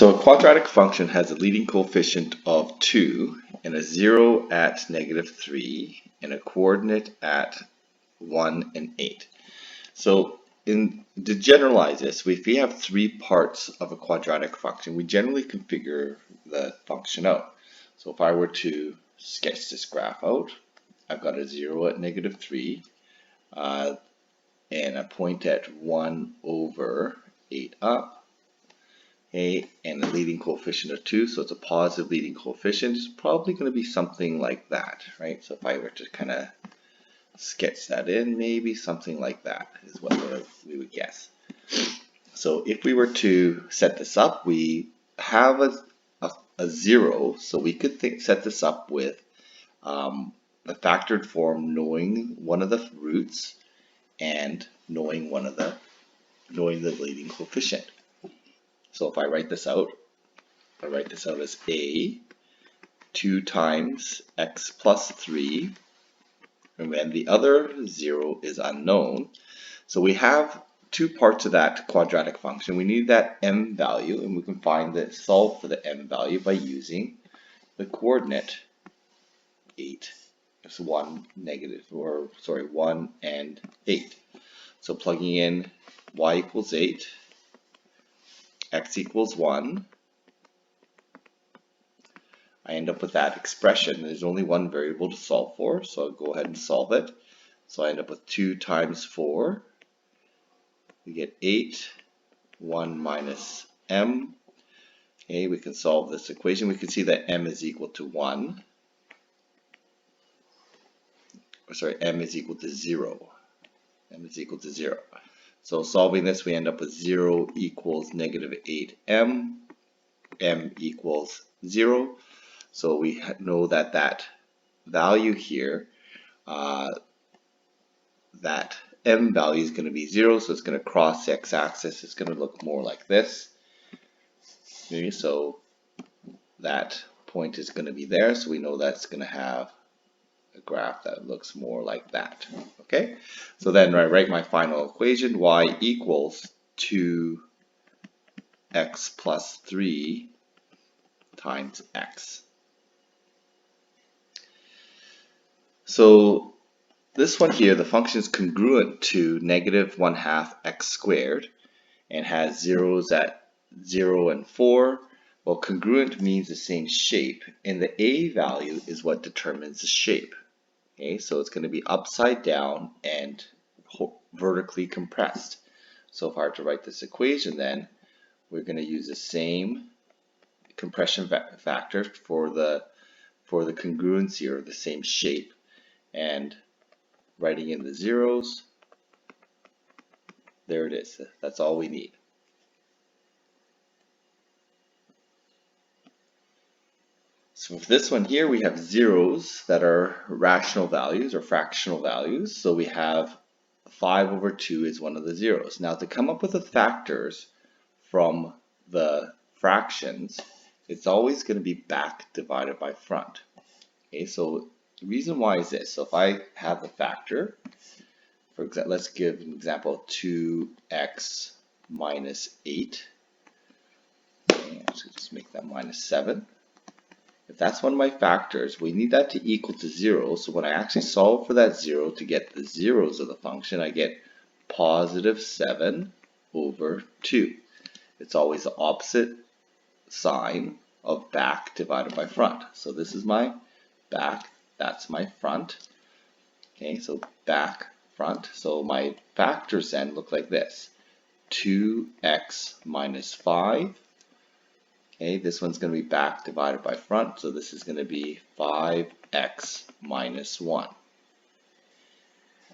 So a quadratic function has a leading coefficient of 2 and a 0 at -3 and a coordinate at 1 and 8. So to generalize this, if we have three parts of a quadratic function, we generally configure the function out. So if I were to sketch this graph out, I've got a 0 at -3 and a point at 1 over 8 up. Okay, and the leading coefficient of 2, so it's a positive leading coefficient. It's probably going to be something like that, right? So if I were to kind of sketch that in, maybe something like that is what we would guess. So if we were to set this up, we have a 0, so we could set this up with the factored form, knowing one of the roots and knowing the leading coefficient. So if I write this out, I write this out as a 2 times x plus 3, and then the other 0 is unknown. So we have two parts of that quadratic function. We need that m value, and we can solve for the m value by using the coordinate 8. It's 1 and 8. So plugging in y equals 8, x equals 1, I end up with that expression. There's only one variable to solve for, so I'll go ahead and solve it. So I end up with 2 times 4. We get 8, 1 minus m. Okay, we can solve this equation. We can see that m is equal to 1. M is equal to 0. M is equal to 0. So solving this, we end up with 0 equals -8m. M equals 0. So we know that that value here, that m value is going to be 0, so it's going to cross the x-axis. It's going to look more like this. Okay, so that point is going to be there, so we know that's going to have a graph that looks more like that. Okay, so then I write my final equation, y equals 2x plus 3 times x. So this one here, the function is congruent to -1/2 x squared and has zeros at 0 and 4. Well, congruent means the same shape, and the a value is what determines the shape. Okay, so it's going to be upside down and vertically compressed. So if I were to write this equation, then we're going to use the same compression factor for the congruency, or the same shape, and writing in the zeros, there it is. That's all we need. So for this one here, we have zeros that are rational values or fractional values. So we have 5 over 2 is one of the zeros. Now to come up with the factors from the fractions, it's always going to be back divided by front. Okay, so the reason why is this. So if I have the factor, for example, let's give an example, 2x minus 8. And so just make that minus 7. If that's one of my factors, we need that to equal to 0. So when I actually solve for that 0 to get the zeros of the function, I get positive 7 over 2. It's always the opposite sign of back divided by front. So this is my back, that's my front. Okay, so back, front. So my factors then look like this. 2x minus 5. Okay, this one's going to be back divided by front, so this is going to be 5x minus 1.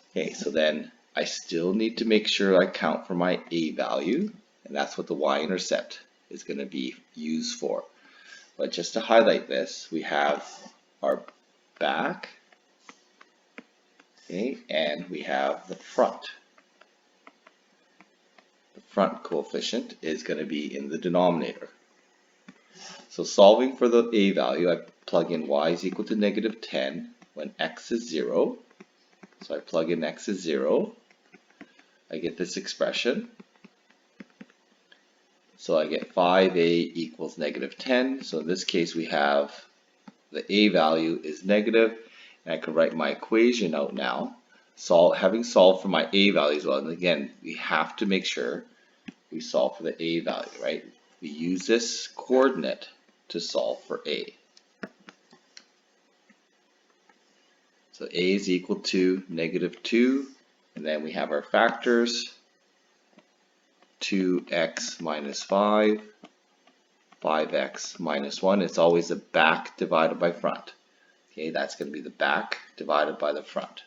Okay, so then I still need to make sure I count for my a value, and that's what the y-intercept is going to be used for. But just to highlight this, we have our back, okay, and we have the front. The front coefficient is going to be in the denominator. So solving for the a value, I plug in y is equal to -10 when x is 0. So I plug in x is 0. I get this expression. So I get 5a equals negative 10. So in this case, we have the a value is negative, and I can write my equation out now. Having solved for my a value as well, and again, we have to make sure we solve for the a value, right? We use this coordinate to solve for a. So a is equal to negative 2, and then we have our factors, 2x minus 5, 5x minus 1. It's always the back divided by front. Okay, that's going to be the back divided by the front.